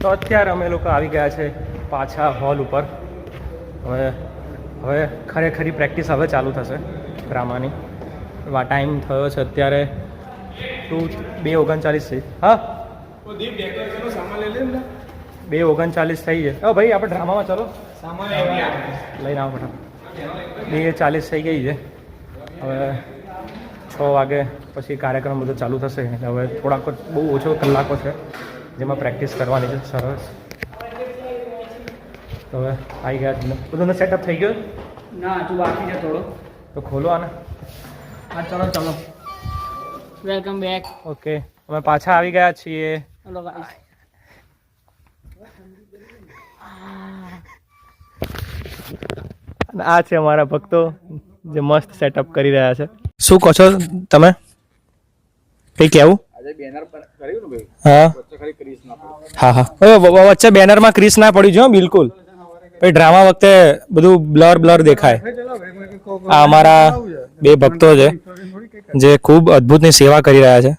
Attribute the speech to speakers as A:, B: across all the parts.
A: તો અત્યારે અમે લોકો આવી ગયા છે પાછા હોલ ઉપર. હવે ખરેખરી પ્રેક્ટિસ હવે ચાલુ થશે ડ્રામાની. ટાઈમ થયો છે અત્યારે 2:39 છે. હા 2:39 થઈ છે. ભાઈ આપણે ડ્રામામાં ચાલો લઈને આવો ફટાફટ. 2:40 થઈ ગઈ છે. હવે 6 વાગે પછી કાર્યક્રમ બધો ચાલુ થશે. હવે થોડાક બહુ ઓછો કલાકો છે જેમાં પ્રેક્ટિસ કરવાની છે સરસ. તો હવે આવી ગયા બધું સેટઅપ થઈ ગયો?
B: ના હજુ બાકી છે થોડો.
A: તો ખોલો આને.
B: હા ચલો વેલકમ બેક.
A: ઓકે અમે પાછા આવી ગયા છીએ.
B: Hello guys.
A: અને આ છે અમારા ભક્તો જે મસ્ત સેટઅપ કરી રહ્યા છે. શું કહો છો તમે? કઈ કહેવું? હા વચ્ચે બેનરમાં ક્રીસ ના પડી જો બિલકુલ. પછી ડ્રામા વખતે બધું બ્લર દેખાય. આ અમારા 2 ભક્તો છે જે ખૂબ અદ્ભુતની સેવા કરી રહ્યા છે.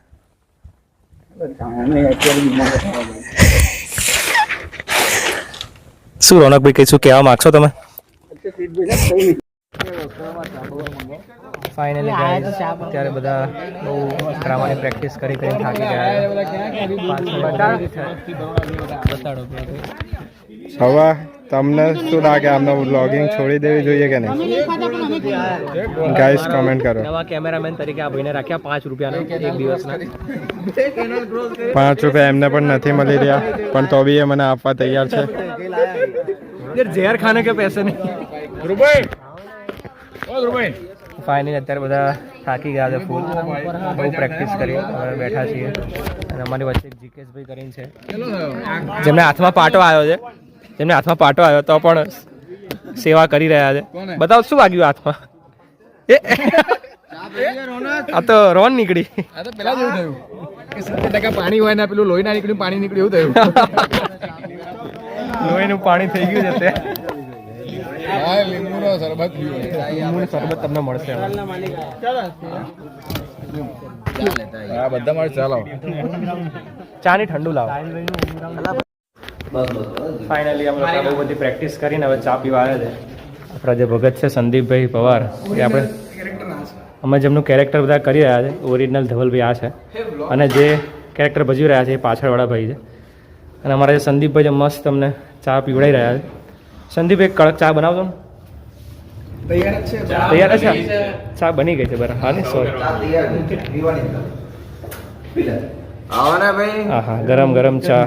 A: શું રોનકભાઈ કઈ શું કહેવા માંગશો તમે? ફાઇનલી ગાઈસ અત્યારે બધા બહુ ડ્રામાની પ્રેક્ટિસ કરી થાકી ગયા.
C: હવે તમને શું લાગે આમને વ્લોગિંગ છોડી દેવી જોઈએ કે નહીં? ગાઈસ કમેન્ટ કરો.
A: નવા કેમેરામેન તરીકે આ ભાઈને રાખ્યા 5 રૂપિયાના એક દિવસના.
C: 5 રૂપિયા એમને પણ નથી મળી રહ્યા પણ તો બી એ મને આપવા તૈયાર છે.
A: ઝેર ખાને કે પૈસે નહીં. ફાઇનલી અત્યારે બધા થાકી ગયા છે ફૂલ. બહુ પ્રેક્ટિસ કરી હવે બેઠા છીએ. અને અમારી વચ્ચે જીકેશભાઈ કરીને છે જેમને હાથમાં પાટો આવ્યો છે. તો પણ સેવા કરી રહ્યા છે. બતાવો શું વાગ્યું હાથમાં? આ તો રોન નીકળી.
C: પેલા જેવું થયું કે 70% પાણી હોય ને પેલું લોહી ના નીકળ્યું પાણી નીકળ્યું એવું થયું.
A: લોહીનું પાણી થઈ ગયું છે અત્યારે.
C: લીંબુનો શરબત
A: શરબત તમને મળશે.
C: બધા મળે ચાલો.
A: ચા ની ઠંડુ લાવો. ફાઇનલી અમે લોકો બહુ બધી પ્રેક્ટિસ કરીને હવે ચા પીવા આવ્યા છે. આપણા જે ભગત છે સંદીપભાઈ પવાર એ આપણે અમે જેમનું કેરેક્ટર બધા કરી રહ્યા છે ઓરિજિનલ ધવલભાઈ આ છે. અને જે કેરેક્ટર ભજવી રહ્યા છે એ પાછળવાળા ભાઈ છે. અને અમારા જે સંદીપભાઈ જે મસ્ત તમને ચા પીવડાવી રહ્યા છે. સંદીપ એક કડક ચા બનાવજો ને. તૈયાર છે ચા બની ગઈ છે બરાબર. હા ને સોરી. હા ગરમ ચા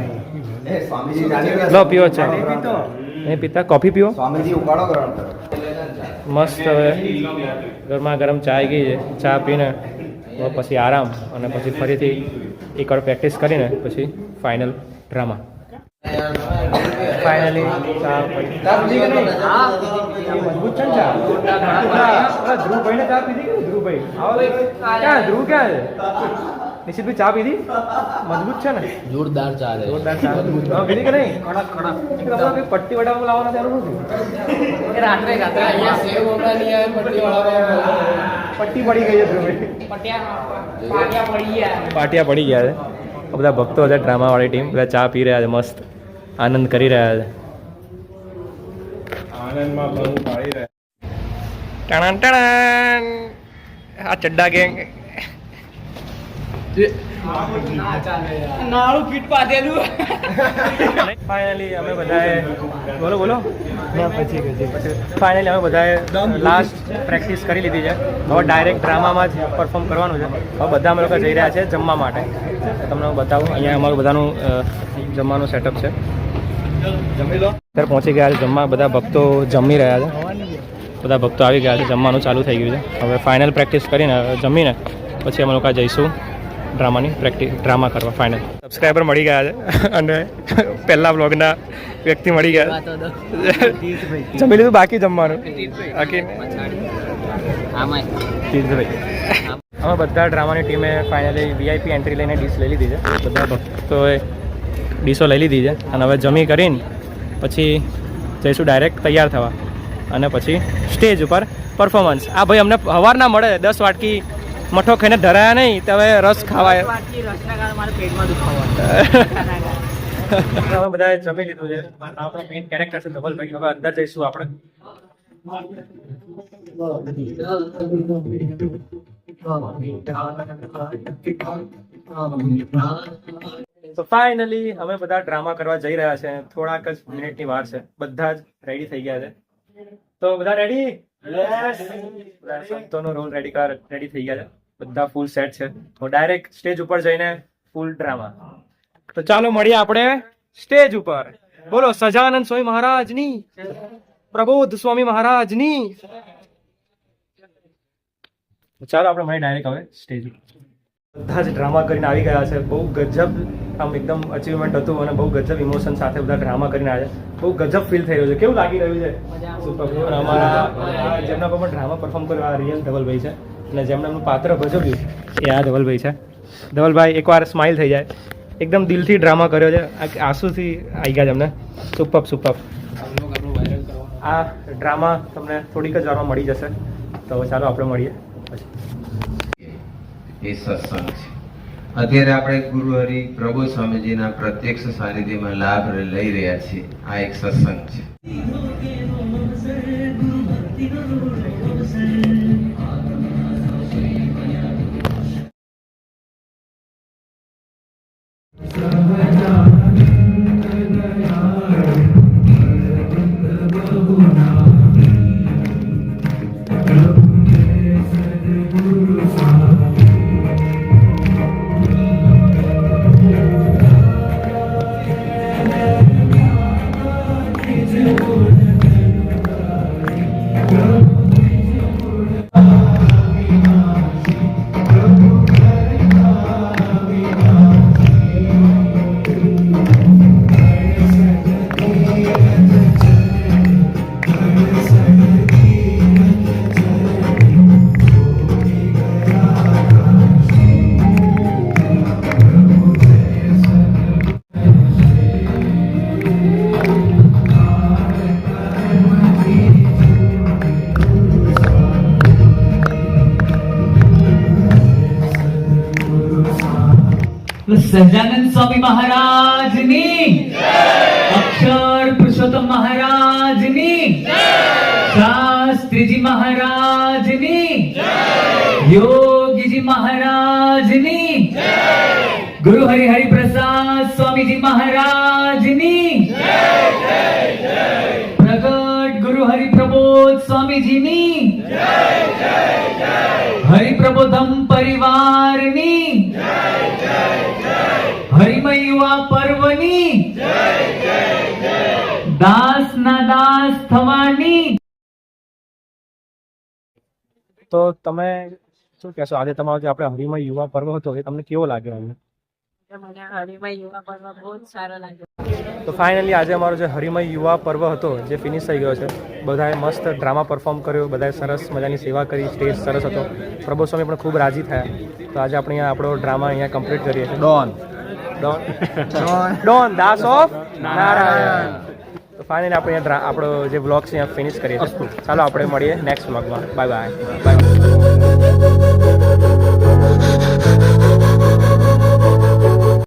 A: લો પીવો ચા. નહીં પીતા કોફી પીવો. મસ્ત હવે ગરમા ગરમ ચા આવી ગઈ છે. ચા પીને પછી આરામ અને પછી ફરીથી એકવાર પ્રેક્ટિસ કરીને પછી ફાઇનલ ડ્રામા. ફાઇનલી મજબૂત છે ને ચા. ધ્રુવભાઈને ચા પીધી કે ધ્રુવભાઈ ક્યાં ધ્રુવ ક્યાં છે? નિશિતભાઈ ચા પીધી? મજબૂત છે ને?
B: જોરદાર ચા છે.
A: જોરદાર ચા પીધી કે નહીં? કડક પટ્ટી વડામાં લાવવાના ત્યારે શું થયું?
B: રાત્રે અહીંયા સેવ ઓગળા નહીં આવે
A: પટ્ટી પડી ગઈ છે ધ્રુવભાઈ. પાટિયા પડી ગયા છે. બધા ભક્તો હતા ડ્રામાવાળી ટીમ બધા ચા પી રહ્યા છે મસ્ત આનંદ કરી રહ્યા છે. આ ચડ્ડા ગેંગ ફાઇનલી અમે બધાએ બોલો ફાઇનલી અમે બધાએ લાસ્ટ પ્રેક્ટિસ કરી લીધી છે. હવે ડાયરેક્ટ ડ્રામામાં જ પરફોર્મ કરવાનું છે. હવે બધા અમે લોકો જઈ રહ્યા છે જમવા માટે. તમને હું બતાવું અહીંયા અમારું બધાનું જમવાનું સેટઅપ છે. અત્યારે પહોંચી ગયા છે જમવા. બધા ભક્તો જમી રહ્યા છે. બધા ભક્તો આવી ગયા છે. જમવાનું ચાલુ થઈ ગયું છે. હવે ફાઇનલ પ્રેક્ટિસ કરીને જમીને પછી અમે લોકો જઈશું ડ્રામા કરવા. ફાઇનલ સબસ્ક્રાઈબર મળી ગયા છે અને પહેલા બ્લોગના વ્યક્તિ મળી ગયા. જમી લીધું બાકી જમવાનું બાકી અમે બધા ડ્રામાની ટીમે ફાઇનલી VIP એન્ટ્રી લઈને ડીશ લઈ લીધી છે. બધા ભક્તોએ ડીશો લઈ લીધી છે અને હવે જમી કરીને પછી જઈશું ડાયરેક્ટ તૈયાર થવા અને પછી સ્ટેજ ઉપર પરફોર્મન્સ. આ ભાઈ અમને સવારના મળે 10 વાટકી મઠો ખાઈને ધરાયા નહીં તો હવે રસ ખાવાય. અમે બધાએ જમી લીધું છે. આપણો મેઇન કેરેક્ટર છે ધવલભાઈ. હવે અંદર જઈશું આપણે. તો ફાઇનલી અમે બધા ડ્રામા કરવા જઈ રહ્યા છે. થોડાક જ મિનિટની વાર છે. બધા જ રેડી થઈ ગયા છે. તો બધા રેડી? સંતોનો રોલ રેડી થઈ ગયા છે. બધા ફૂલ સેટ છે. તો ડાયરેક્ટ સ્ટેજ ઉપર જઈને ફૂલ ડ્રામા. તો ચાલો મળીએ આપણે સ્ટેજ ઉપર. બોલો સજાનંદ સ્વામી મહારાજની, પ્રબોધ સ્વામી મહારાજની. ચાલો આપણે મળીએ ડાયરેક્ટ હવે સ્ટેજ ઉપર. બધા જ ડ્રામા કરીને આવી ગયા છે. બહુ ગજબ આમ એકદમ અચીવમેન્ટ હતું અને બહુ ગજબ ઇમોશન સાથે બધા ડ્રામા કરીને આવ્યા છે. બહુ ગજબ ફીલ થઈ રહ્યું છે. કેવું લાગી રહ્યું છે? સુપર. અમારા જેમના પર પણ ડ્રામા પરફોર્મ કર્યો આ રિયલ ધવલભાઈ છે અને જેમને એમનું પાત્ર ભજવ્યું એ આ ધવલભાઈ છે. ધવલભાઈ એકવાર સ્માઇલ થઈ જાય. એકદમ દિલથી ડ્રામા કર્યો છે. આંસુથી આવી ગયા છે એમને. સુપર. આ ડ્રામા તમને થોડીક જ વારમાં મળી જશે. તો ચાલો આપણે મળીએ પછી.
D: એ સત્સંગ છે. અત્યારે આપણે ગુરુ હરિ પ્રભુ સ્વામીજીના પ્રત્યક્ષ સાનિધ્યમાં લાભ લઈ રહ્યા છીએ. આ એક સત્સંગ છે.
E: સહજાનંદ સ્વામી મહારાજની, અક્ષર પુરુષોત્તમ મહારાજની, શાસ્ત્રીજી મહારાજની, યોગીજી મહારાજની, ગુરુ હરિ પ્રસાદ સ્વામીજી મહારાજની, પ્રગટ ગુરુ હરિ પ્રબોધ સ્વામીજીની, હરિ પ્રબોધમ પરિવારની, હરિમય યુવા પર્વની, દાસના દાસ થવાની.
A: તો તમે શું કહેશો? આજે તમારો જે આપણે હરિમય યુવા પર્વ હતો એ તમને કેવો લાગ્યો?
F: મને હરિમય યુવા પર્વ બહુ જ સારો લાગ્યો.
A: તો ફાઇનલી આજે અમારો જે હરિમય યુવા પર્વ હતો જે ફિનિશ થઈ ગયો છે. બધાએ મસ્ત ડ્રામા પરફોર્મ કર્યો. બધાએ સરસ મજાની સેવા કરી. સ્ટેજ સરસ હતો. પ્રભુ સ્વામી પણ ખૂબ રાજી થયા. તો આજે આપણે અહીંયા આપણો ડ્રામા અહીંયા કમ્પ્લીટ કરીએ છીએ. Don Das of Narayan. તો ફાઇનલી આપણે અહીંયા આપણો જે વ્લોગ છે અહીંયા ફિનિશ કરીએ છીએ. ચાલો આપણે મળીએ નેક્સ્ટ વ્લોગમાં. Bye bye.